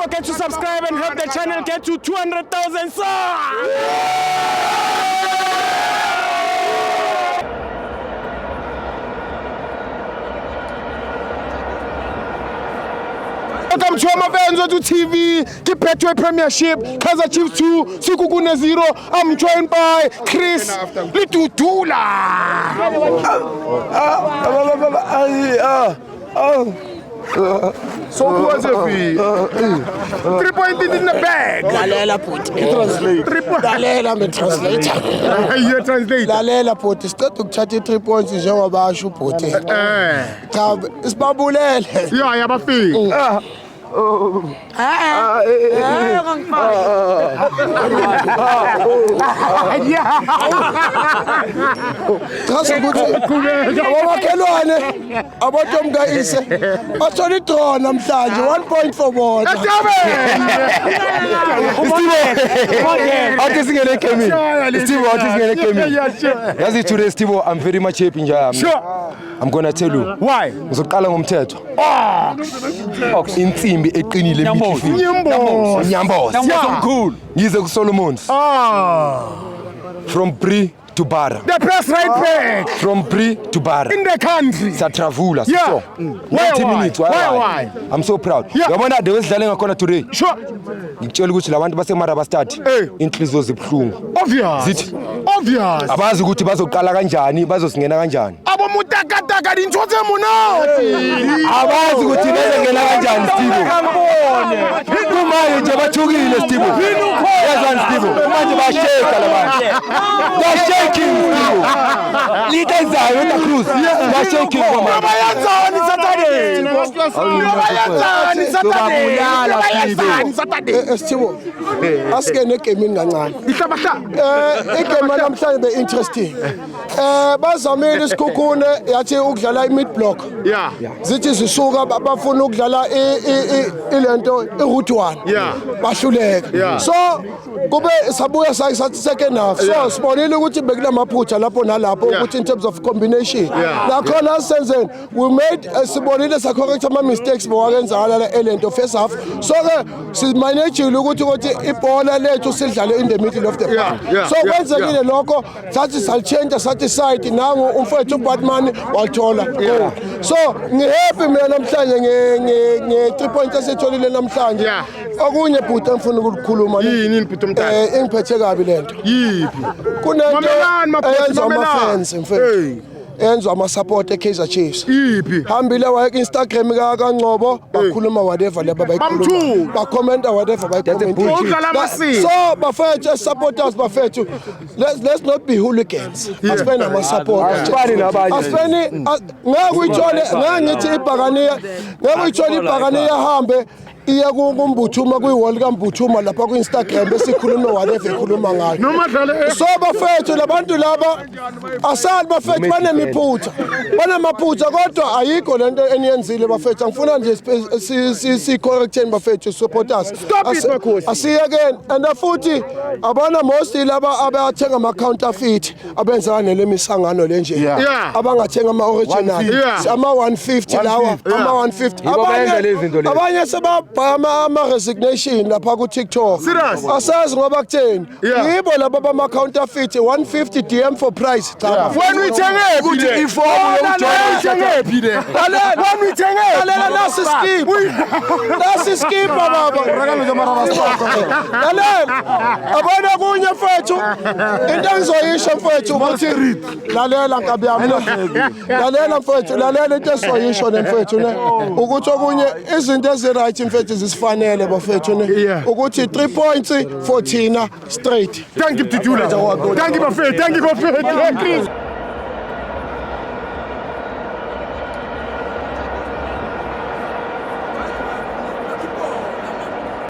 forget to subscribe and help the channel get to 200,000 subs. Welcome to my fans on TV. Keep Petway Premiership. Kaizer Chiefs 2, Sikukune 0. I'm joined by Chris Litudula. So who was it? 3 points in the bag. Lalela puti. Translate. 3 points. Lalela me translator. You translate. Lalela puti. Start ukuthatha 3 points njengoba asho puti. Cha isibabulele. Yeah, yabafika. Chaza ukuthi abakhelwane abotomkayise bathola idraw namhlanje 1 point for bona. Yazi today Stibo, I'm very much happy njaya. Sure. I'm gonna tell you. Why? Ngizoqala ngomthetho. Insimbi eqinile Nyamboza. Nyamboza. Omkhulu. Ngize ku Solomons. From Bri to Bara. The best right back From Bri to Bara. in the country. Satravula. Yeah. So, 90 minutes. Why? I'm so proud. Yeah. Yabona the wesidlale ngakhona today. Sure. Ngitshela ukuthi labantu baseMaraba start inhliziyo zibhlungu. Obvious. Zithi Obvious. abazi ukuthi bazoqala kanjani, bazosingena kanjani. Abo mutakataka dintshotse monate. Abazi ukuthi bezongena kanjani Stibo. Kumanje nje bathukile Stibo. Yazani Stibo. Manje basheka labantu. Bashaking Stibo. Lidezayo uNta Cruz. Bashaking mama. Bayazani Saturday. Bayazani Saturday. Esithibo asike negaming kancane. Ihlabahla. Igame namhlanje be interesting. Bazamile isikhukhune yathi ukudlala imid block. Yeah. Zithi zisuka bafuna ukudlala ilento iroute 1. Yeah. Bahluleka. Yeah. So kube sabuya sathi second half. So sibonile ukuthi bekunamaphutha lapho nalapho ukuthi in terms of combination. Nakhona senzeni we made sibonile sa correct ama mistakes bowakenzala la elento first half. So ke simanage ukuthi ibhola lethu sidlale in the middle of the park. So kwenzekile lokho sathi salchange sathi side nangu umfowethu uBatman wathola. So ngihappy mina namhlanje nge 3 points esitholile namhlanje. Okunye bhuti engifuna ukukhuluma yini input umntana engiphethe kabi lento. yiphi Kunento eyenza ama mamelani fans mfethu. Enzo ama support eKaizer Chiefs. yiphi Hambile waye Instagram kaNgcobo bakhuluma whatever leba bayikhuluma. Ba comment whatever bayikhuluma. udlala amasiko So bafethu supporters bafethu let's not be hooligans. Asifena ama supporters. Asifeni ngithi ibhakaniya ihambe iya kumbuthuma kwiwall kaMbuthuma lapha ku-Instagram besikhuluma whatever ekhuluma ngayo. noma dlale So bafethu labantu laba asali bafethu banamaphutha kodwa ayikho lento eniyenzile bafethu angifuna nje si correcten bafethu supporters asiyekeni and futhi abana mostly laba abathenga ama counterfeit abenza nele misangano lenje abangathenga ama original ama 150 lawa ama 150 abanye sebabhama ama resignation lapha ku TikTok asazi ngoba kutheni yibo laba bama counterfeit 150 DM for price when we thenge ukuthi iform yokuthenge le when we thenge lasi skip baba abona kunye mfethu into engizoyisho mfethu ukuthi lalela nkabi yami lalela mfethu lalela into esoyisho nemfethu ne ukuthi okunye izinto eziright mfethu zisifanele bafethu ne ukuthi 3 points for thina straight. Thank you Tujula. Thank you bafethu. Thank you bafethu.